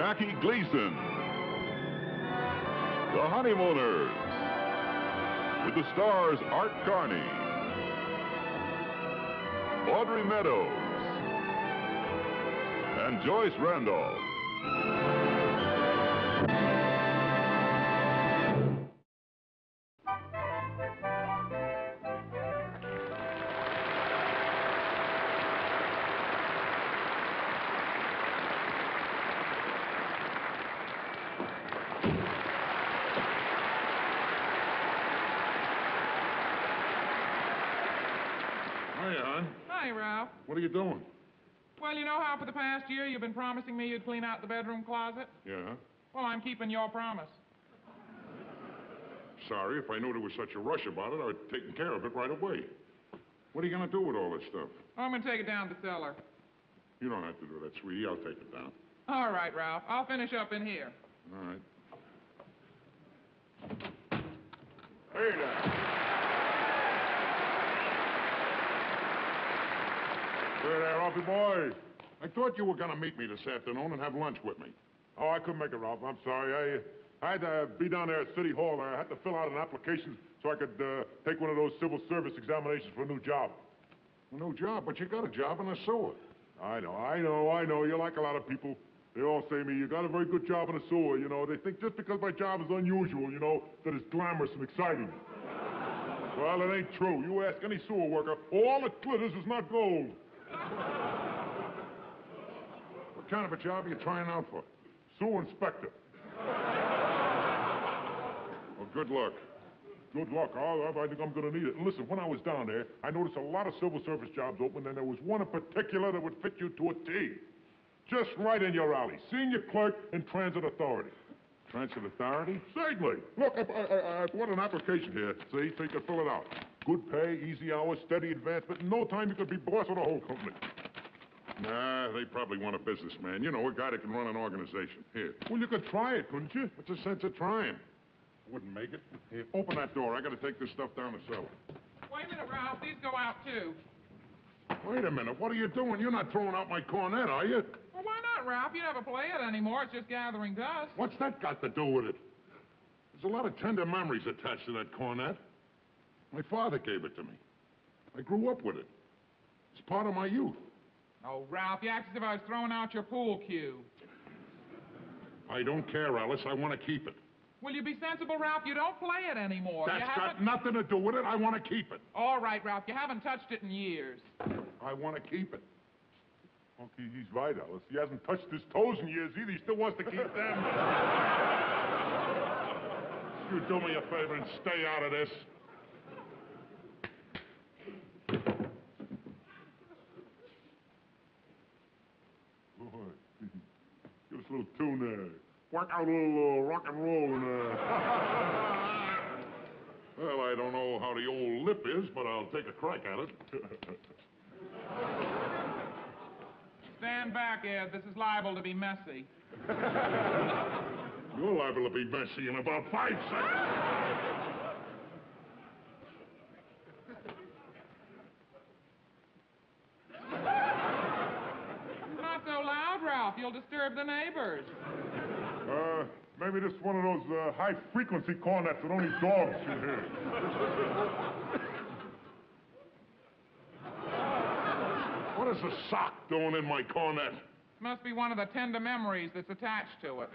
Jackie Gleason. The Honeymooners, with the stars Art Carney, Audrey Meadows, and Joyce Randolph. Hiya, hon. Hi, Ralph. What are you doing? Well, you know how for the past year you've been promising me you'd clean out the bedroom closet? Yeah? Well, I'm keeping your promise. Sorry, if I knew there was such a rush about it, I'd have taken care of it right away. What are you going to do with all this stuff? Oh, I'm going to take it down to the cellar. You don't have to do that, sweetie. I'll take it down. All right, Ralph. I'll finish up in here. All right. Hey there. Hey there, Ralphie boy. I thought you were going to meet me this afternoon and have lunch with me. Oh, I couldn't make it, Ralph. I'm sorry. I had to be down there at City Hall. I had to fill out an application so I could take one of those civil service examinations for a new job. A new job? But you got a job in the sewer. I know. You're like a lot of people. They all say to me, you got a very good job in the sewer, you know. They think just because my job is unusual, you know, that it's glamorous and exciting. Well, it ain't true. You ask any sewer worker, all it glitters is not gold. What kind of a job are you trying out for? Sewer inspector. Well, good luck. Good luck. I think I'm going to need it. And listen, when I was down there, I noticed a lot of civil service jobs open, and there was one in particular that would fit you to a T. Just right in your alley. Senior clerk in Transit Authority. Transit Authority? Certainly. Look, I brought an application here, see, so you can fill it out. Good pay, easy hours, steady advancement. In no time, you could be boss of the whole company. Nah, they probably want a businessman. You know, a guy that can run an organization. Here. Well, you could try it, couldn't you? What's the sense of trying? I wouldn't make it. Here, open that door. I got to take this stuff down the cellar. Wait a minute, Ralph. These go out, too. Wait a minute. What are you doing? You're not throwing out my cornet, are you? Well, why not, Ralph? You never play it anymore. It's just gathering dust. What's that got to do with it? There's a lot of tender memories attached to that cornet. My father gave it to me. I grew up with it. It's part of my youth. Oh, Ralph, you act as if I was throwing out your pool cue. I don't care, Alice. I want to keep it. Will you be sensible, Ralph? You don't play it anymore. That's got nothing to do with it. I want to keep it. All right, Ralph. You haven't touched it in years. I want to keep it. Okay, he's right, Alice. He hasn't touched his toes in years either. He still wants to keep them. You do me a favor and stay out of this. Give us a little tune there. Work out a little rock and roll in there. Well, I don't know how the old lip is, but I'll take a crack at it. Stand back, Ed. This is liable to be messy. You're liable to be messy in about 5 seconds. Not so loud, Ralph. You'll disturb the neighbors. Maybe this is one of those high-frequency cornets that only dogs should hear. What is a sock doing in my cornet? Must be one of the tender memories that's attached to it.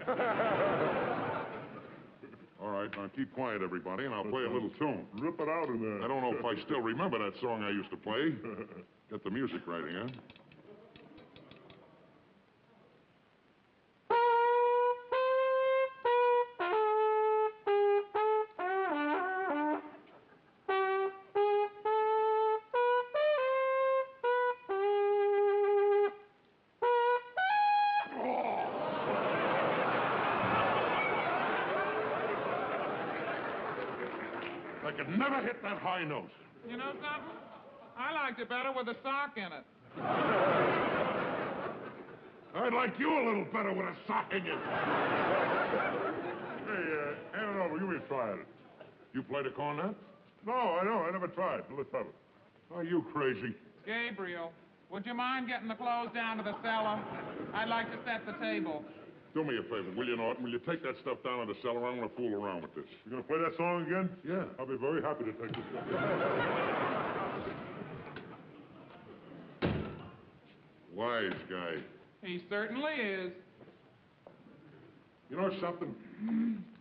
All right, now keep quiet, everybody, and I'll play a little tune. Rip it out in there. I don't know if I still remember that song I used to play. Get the music right again. I could never hit that high note. You know something? I liked it better with a sock in it. I'd like you a little better with a sock in you. Hey, hand it over. Give me a try at it. You play the cornet? No, I never tried. Let's have it. Are you crazy? Gabriel, would you mind getting the clothes down to the cellar? I'd like to set the table. Do me a favor, will you, Norton? Will you take that stuff down to the cellar? I'm going to fool around with this. You gonna play that song again? Yeah. I'll be very happy to take this stuff. Wise guy. He certainly is. You know something?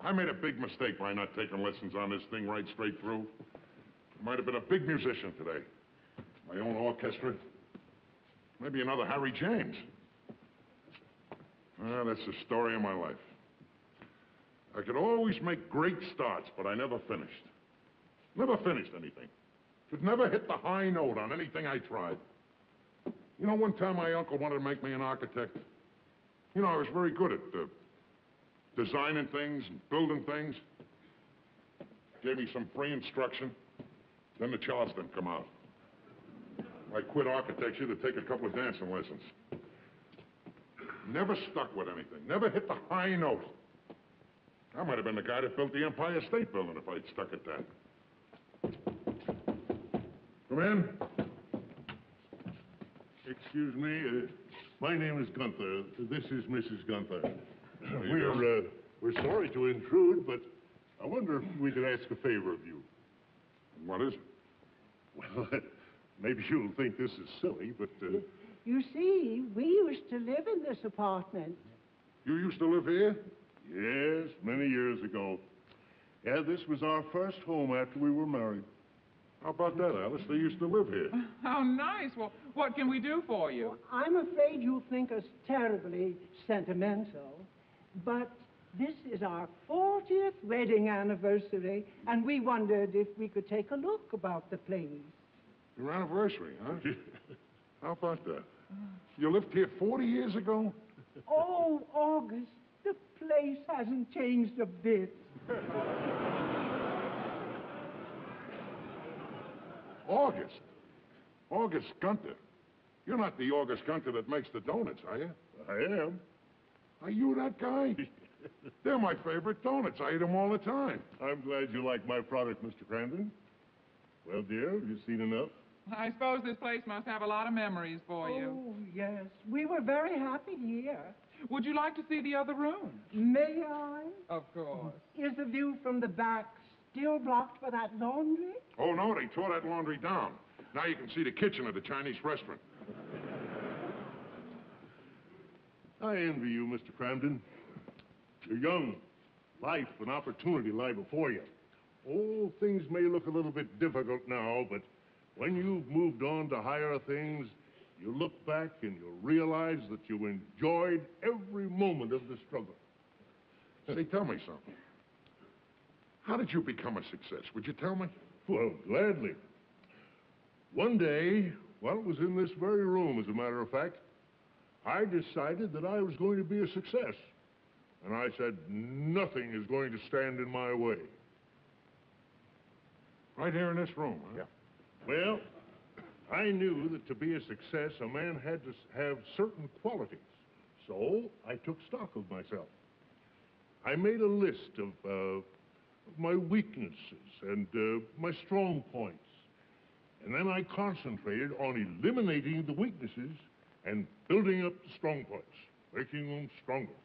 I made a big mistake by not taking lessons on this thing right straight through. Might have been a big musician today. My own orchestra. Maybe another Harry James. Well, that's the story of my life. I could always make great starts, but I never finished. Never finished anything. Could never hit the high note on anything I tried. You know, one time my uncle wanted to make me an architect. You know, I was very good at designing things and building things. Gave me some free instruction. Then the Charles didn't come out. I quit architecture to take a couple of dancing lessons. Never stuck with anything. Never hit the high note. I might have been the guy that built the Empire State Building if I'd stuck at that. Come in. Excuse me, my name is Gunther. This is Mrs. Gunther. We're sorry to intrude, but I wonder if we could ask a favor of you. What is it? Well, maybe you'll think this is silly, but... You see, we used to live in this apartment. You used to live here? Yes, many years ago. Yeah, this was our first home after we were married. How about that, Alice? They used to live here. How nice. Well, what can we do for you? I'm afraid you'll think us terribly sentimental, but this is our 40th wedding anniversary, and we wondered if we could take a look about the place. Your anniversary, huh? How about that? You lived here 40 years ago? Oh, August, the place hasn't changed a bit. August? August Gunter? You're not the August Gunter that makes the donuts, are you? I am. Are you that guy? They're my favorite donuts. I eat them all the time. I'm glad you like my product, Mr. Crandon. Well, dear, have you seen enough? I suppose this place must have a lot of memories for you. Oh, yes. We were very happy here. Would you like to see the other room? May I? Of course. Is the view from the back still blocked by that laundry? Oh, no, they tore that laundry down. Now you can see the kitchen of the Chinese restaurant. I envy you, Mr. Crandon. You're young. Life and opportunity lie before you. Oh, things may look a little bit difficult now, but when you've moved on to higher things, you look back and you realize that you enjoyed every moment of the struggle. Say, tell me something. How did you become a success? Would you tell me? Well, gladly. One day, well, it was in this very room, as a matter of fact, I decided that I was going to be a success. And I said, nothing is going to stand in my way. Right here in this room, huh? Yeah. Well, I knew that to be a success, a man had to have certain qualities. So I took stock of myself. I made a list of my weaknesses and my strong points. And then I concentrated on eliminating the weaknesses and building up the strong points, making them stronger.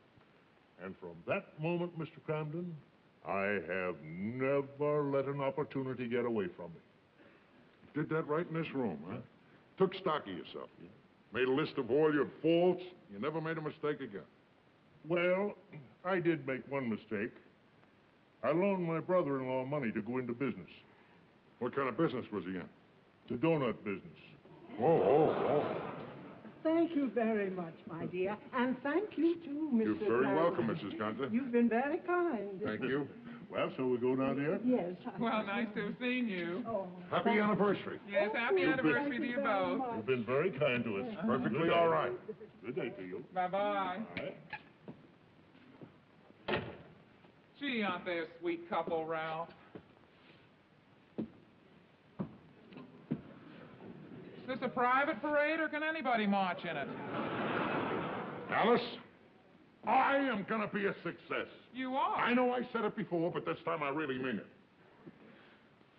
And from that moment, Mr. Camden, I have never let an opportunity get away from me. Did that right in this room, huh? Took stock of yourself. Made a list of all your faults. You never made a mistake again. Well, I did make one mistake. I loaned my brother-in-law money to go into business. What kind of business was he in? The donut business. Oh. Thank you very much, my dear. And thank you, too, Mr. You're very Crandon. welcome, Mrs. Gunter. You've been very kind. Thank you. Well, shall we go down there? Yes. Well, nice to have seen you. Oh, Happy anniversary. Yes, happy anniversary to thank you you very both. much. You've been very kind to us. Perfectly Good day. all right. Good day to you. Bye-bye. All right. Gee, aren't they a sweet couple, Ralph? Is this a private parade, or can anybody march in it? Alice, I am going to be a success. You are. I know I said it before, but this time I really mean it.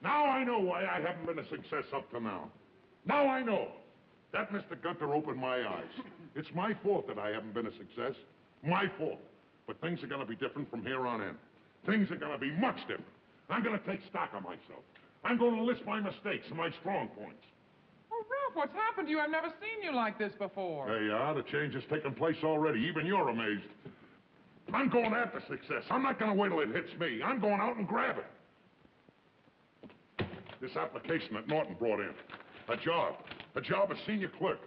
Now I know why I haven't been a success up to now. Now I know. That Mr. Gunter opened my eyes. It's my fault that I haven't been a success. My fault. But things are going to be different from here on in. Things are going to be much different. I'm going to take stock of myself. I'm going to list my mistakes and my strong points. Oh, Ralph, what's happened to you? I've never seen you like this before. There you are. The change has taken place already. Even you're amazed. I'm going after success. I'm not going to wait till it hits me. I'm going out and grab it. This application that Norton brought in. A job as senior clerk.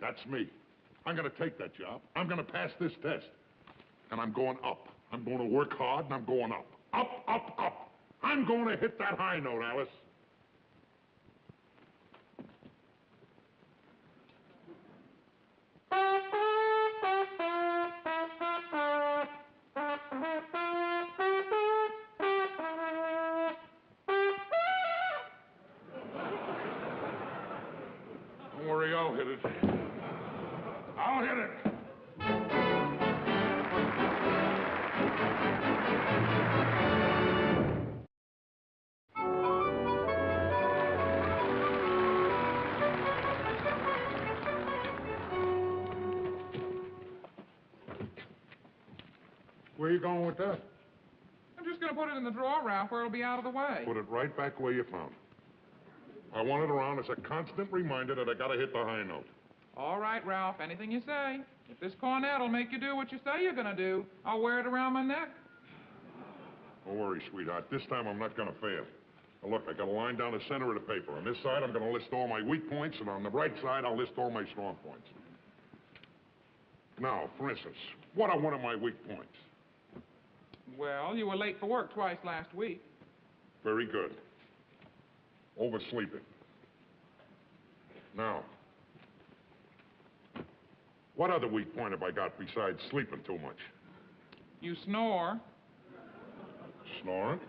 That's me. I'm going to take that job. I'm going to pass this test. And I'm going up. I'm going to work hard, and I'm going up. Up, up, up. I'm going to hit that high note, Alice. Don't worry, I'll hit it. I'll hit it. Where you going with that? I'm just going to put it in the drawer, Ralph, where it'll be out of the way. Put it right back where you found it. I want it around as a constant reminder that I gotta hit the high note. All right, Ralph, anything you say. If this cornet will make you do what you say you're going to do, I'll wear it around my neck. Don't worry, sweetheart. This time I'm not gonna fail. Now look, I got a line down the center of the paper. On this side, I'm gonna list all my weak points, and on the right side, I'll list all my strong points. Now, for instance, what are one of my weak points? Well, you were late for work twice last week. Very good. Oversleeping. Now, what other weak point have I got besides sleeping too much? You snore. Snoring?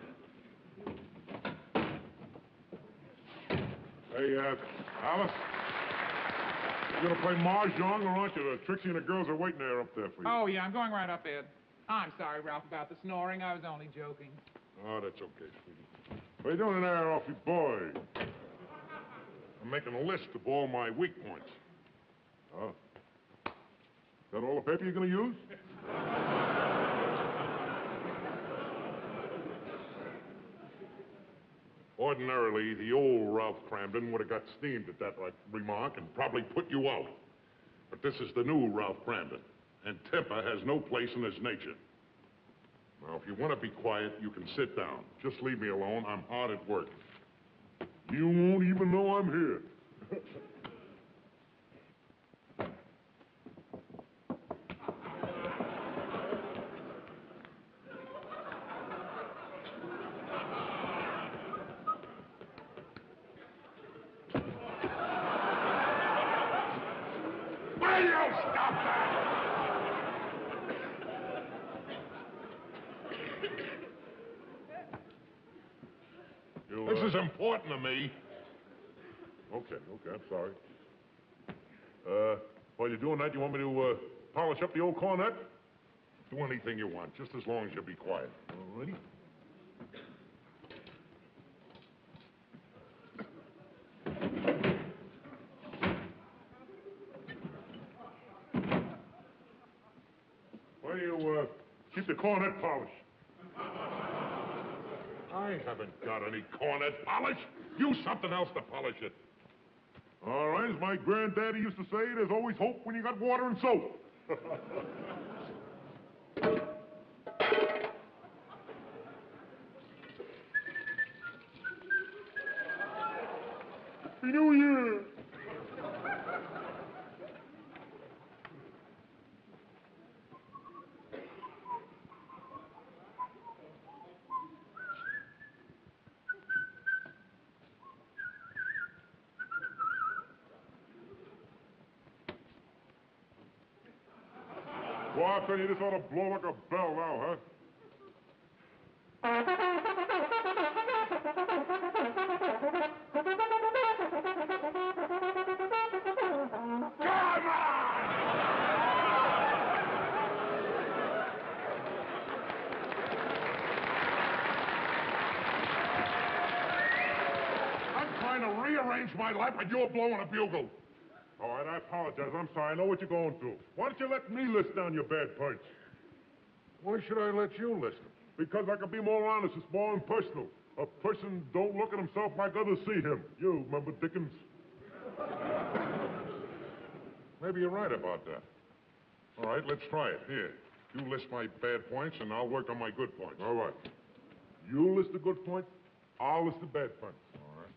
Hey, Alice, you gonna play mahjong, or aren't you? The Trixie and the girls are waiting there up there for you. Oh, yeah, I'm going right up, Ed. I'm sorry, Ralph, about the snoring. I was only joking. Oh, that's okay, sweetie. What are you doing in there, Alfie boy? I'm making a list of all my weak points. Oh. Is that all the paper you're gonna use? Ordinarily, the old Ralph Cramden would have got steamed at that remark and probably put you out. But this is the new Ralph Cramden, and temper has no place in his nature. Now, if you want to be quiet, you can sit down. Just leave me alone. I'm hard at work. You won't even know I'm here. Will you stop that? This is important to me. Okay, I'm sorry. While you're doing that, you want me to polish up the old cornet? Do anything you want, just as long as you be quiet. All righty. Why do you keep the cornet polished? I haven't got any cornet polish. Use something else to polish it. All right, as my granddaddy used to say, there's always hope when you got water and soap. Happy New Year! Well, I tell you, this ought to blow like a bell now, huh? Come on! I'm trying to rearrange my life, and you're blowing a bugle. All right, I apologize. I'm sorry. I know what you're going through. Why don't you let me list down your bad points? Why should I let you list them? Because I can be more honest. It's more impersonal. A person don't look at himself like others see him. You remember Dickens? Maybe you're right about that. All right, let's try it. Here, you list my bad points, and I'll work on my good points. All right. You list the good points, I'll list the bad points. All right.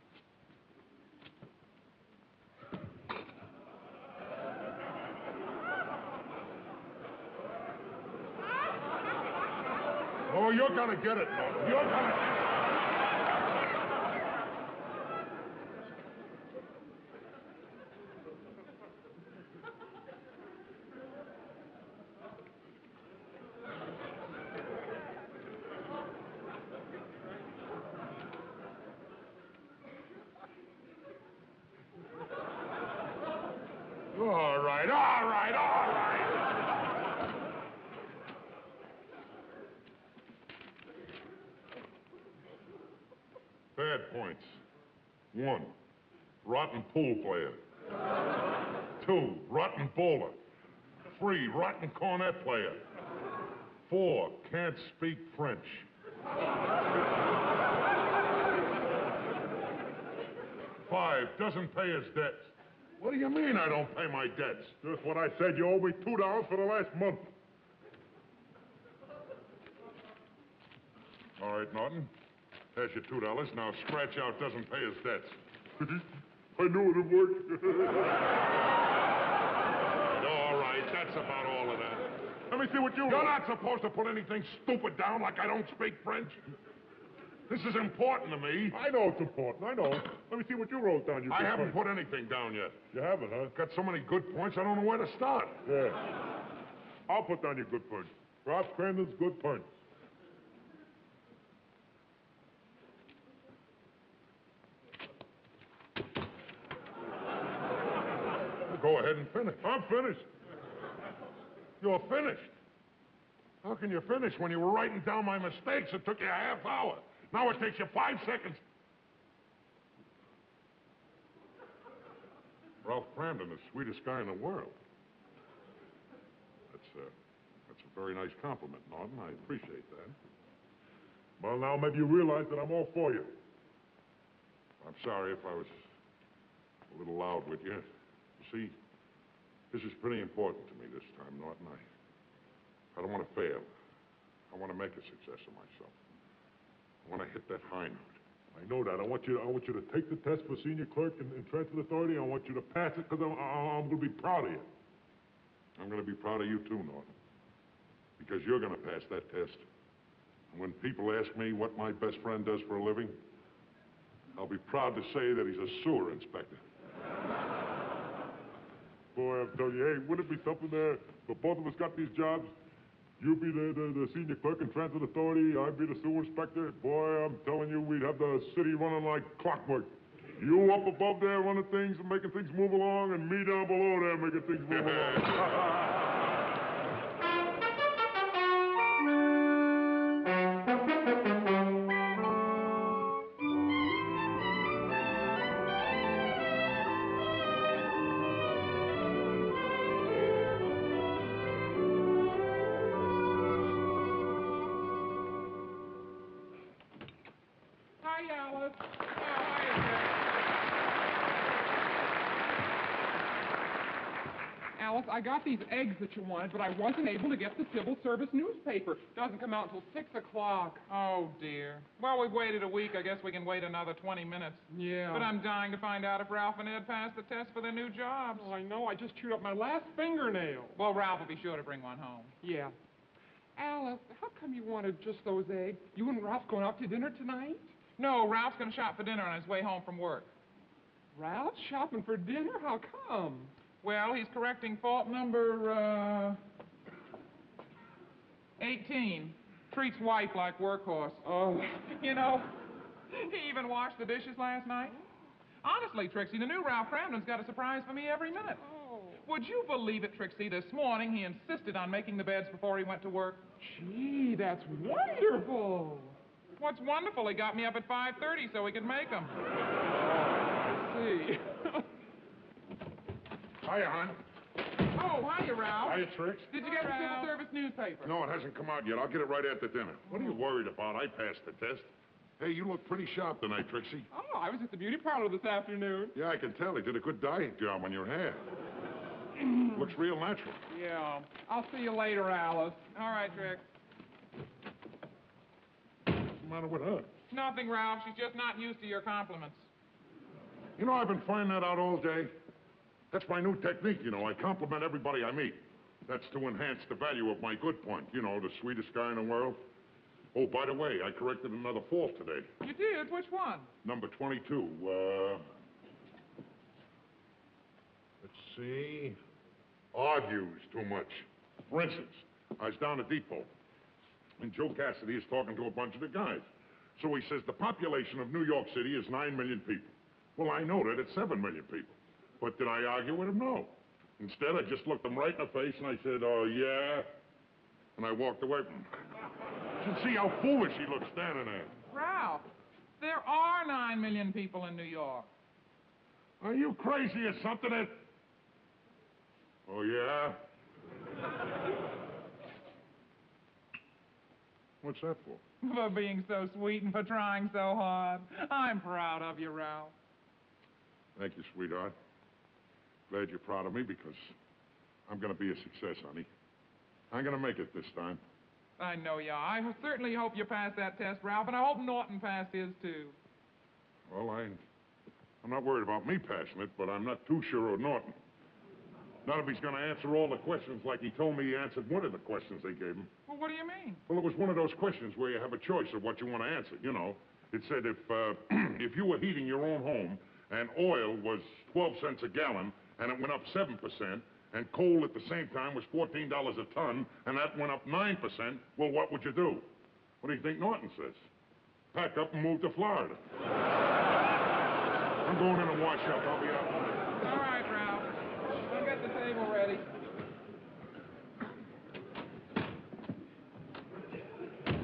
Oh, you're gonna get it, Norton. You're gonna get it. All right, all right, all right. Bad points. 1, rotten pool player. 2, rotten bowler. 3, rotten cornet player. 4, can't speak French. 5, doesn't pay his debts. What do you mean I don't pay my debts? Just what I said. You owe me $2 for the last month. All right, Norton. There's your $2. Now scratch out doesn't pay his debts. I knew it'd work. All right, that's about all of that. Let me see what you You're wrote. not supposed to put anything stupid down like I don't speak French. This is important to me. I know it's important. I know. Let me see what you wrote down. I haven't put anything down yet. You haven't, huh? Got so many good points, I don't know where to start. Yeah. I'll put down your good points. Ralph Crandon's good points. Go ahead and finish. I'm finished. You're finished. How can you finish when you were writing down my mistakes? It took you a half hour. Now it takes you 5 seconds. Ralph Crandon, the sweetest guy in the world. That's a very nice compliment, Norton. I appreciate that. Well, now maybe you realize that I'm all for you. I'm sorry if I was a little loud with you. You see, this is pretty important to me this time, Norton. I don't want to fail. I want to make a success of myself. I want to hit that high note. I know that. I want you to take the test for senior clerk in transit authority. I want you to pass it because I'm going to be proud of you. I'm going to be proud of you too, Norton. Because you're going to pass that test. And when people ask me what my best friend does for a living, I'll be proud to say that he's a sewer inspector. Boy, I'm telling you, hey, wouldn't it be something there if both of us got these jobs? You be the senior clerk in transit authority, I'd be the sewer inspector. Boy, I'm telling you, we'd have the city running like clockwork. You up above there running things and making things move along, and me down below there making things move along. Hi, Alice. Oh, hi, Jack. Alice, I got these eggs that you wanted, but I wasn't able to get the civil service newspaper. Doesn't come out until 6 o'clock. Oh, dear. Well, we've waited a week. I guess we can wait another 20 minutes. Yeah. But I'm dying to find out if Ralph and Ed passed the test for their new jobs. Oh, I know. I just chewed up my last fingernail. Well, Ralph will be sure to bring one home. Yeah. Alice, how come you wanted just those eggs? You and Ralph going out to dinner tonight? No, Ralph's going to shop for dinner on his way home from work. Ralph shopping for dinner? How come? Well, he's correcting fault number, 18. Treats wife like workhorse. Oh. You know, he even washed the dishes last night. Honestly, Trixie, the new Ralph Cramden's got a surprise for me every minute. Oh. Would you believe it, Trixie? This morning he insisted on making the beds before he went to work. Gee, that's wonderful. What's wonderful, he got me up at 5:30 so he could make them. I see. Hiya, hon. Oh, hiya, Ralph. Hiya, Tricks. Did you get the civil service newspaper? No, it hasn't come out yet. I'll get it right after dinner. What are you worried about? I passed the test. Hey, you look pretty sharp tonight, Trixie. Oh, I was at the beauty parlor this afternoon. Yeah, I can tell. He did a good dyeing job on your hair. Looks real natural. Yeah. I'll see you later, Alice. All right, Trix. What's the matter with her? Nothing, Ralph. She's just not used to your compliments. You know, I've been finding that out all day. That's my new technique, you know. I compliment everybody I meet. That's to enhance the value of my good point. You know, the sweetest guy in the world. Oh, by the way, I corrected another fault today. You did? Which one? Number 22. Let's see. Argues too much. For instance, I was down at Depot, and Joe Cassidy is talking to a bunch of the guys. So he says the population of New York City is 9 million people. Well, I know that it's 7 million people. But did I argue with him? No. Instead, I just looked him right in the face and I said, oh, yeah? And I walked away from him. You should see how foolish he looked standing there. Ralph, there are 9 million people in New York. Are you crazy or something? Oh, yeah? What's that for? For being so sweet and for trying so hard. I'm proud of you, Ralph. Thank you, sweetheart. Glad you're proud of me because I'm going to be a success, honey. I'm going to make it this time. I know you are. I certainly hope you pass that test, Ralph, and I hope Norton passed his, too. Well, I'm not worried about me passing it, but I'm not too sure of Norton. Not if he's going to answer all the questions like he told me he answered one of the questions they gave him. Well, what do you mean? Well, it was one of those questions where you have a choice of what you want to answer, you know. It said if you were heating your own home and oil was 12 cents a gallon and it went up 7%, and coal at the same time was $14 a ton, and that went up 9%, well, what would you do? What do you think Norton says? Pack up and move to Florida. I'm going in and wash up. I'll be out. All right, Ralph. I'll get the table ready.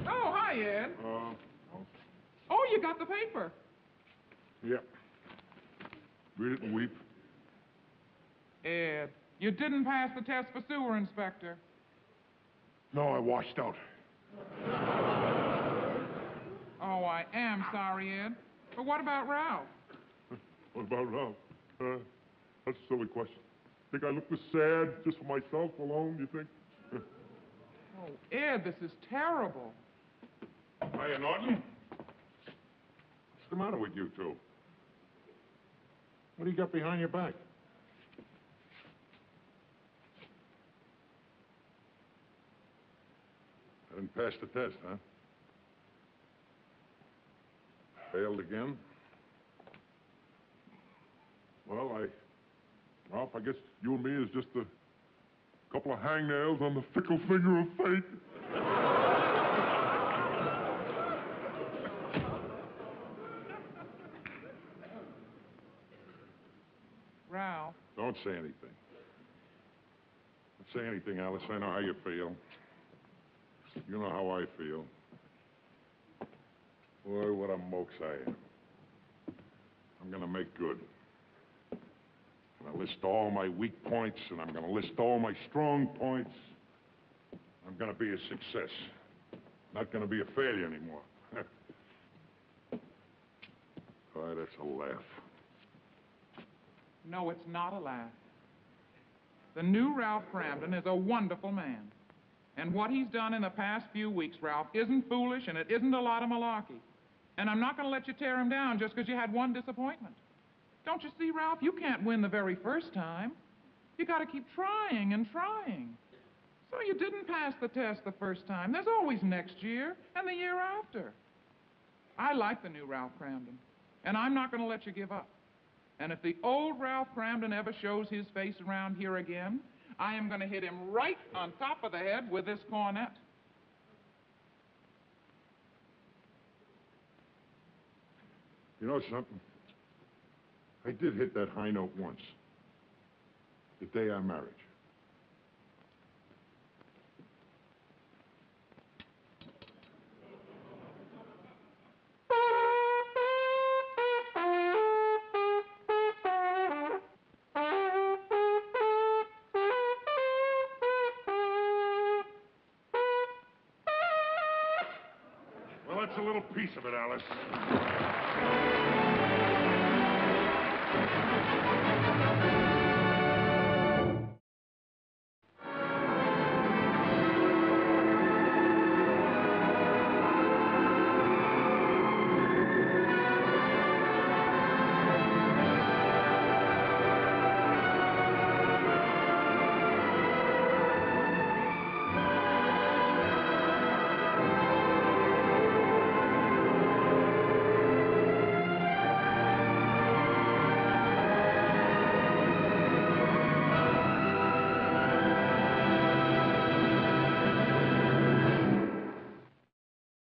Oh, hi, Ed. Oh, you got the paper. Yep. Read it and weep. Ed, you didn't pass the test for sewer inspector. No, I washed out. Oh, I am sorry, Ed. But what about Ralph? What about Ralph? That's a silly question. Think I look this sad just for myself alone, you think? Oh, Ed, this is terrible. Hiya, Norton. What's the matter with you two? What do you got behind your back? I didn't pass the test, huh? Failed again? Well, Ralph, I guess you and me is just a couple of hangnails on the fickle finger of fate. Ralph. Don't say anything. Don't say anything, Alice. I know how you feel. You know how I feel. Boy, what a mokes I am. I'm gonna make good. I'm gonna list all my weak points, and I'm gonna list all my strong points. I'm gonna be a success. Not gonna be a failure anymore. Boy, that's a laugh. No, it's not a laugh. The new Ralph Cramden is a wonderful man. And what he's done in the past few weeks, Ralph, isn't foolish and it isn't a lot of malarkey. And I'm not going to let you tear him down just because you had one disappointment. Don't you see, Ralph? You can't win the very first time. You got to keep trying and trying. So you didn't pass the test the first time. There's always next year and the year after. I like the new Ralph Cramden, and I'm not going to let you give up. And if the old Ralph Cramden ever shows his face around here again, I am going to hit him right on top of the head with this cornet. You know something? I did hit that high note once. The day our marriage. that's a little piece of it, Alice.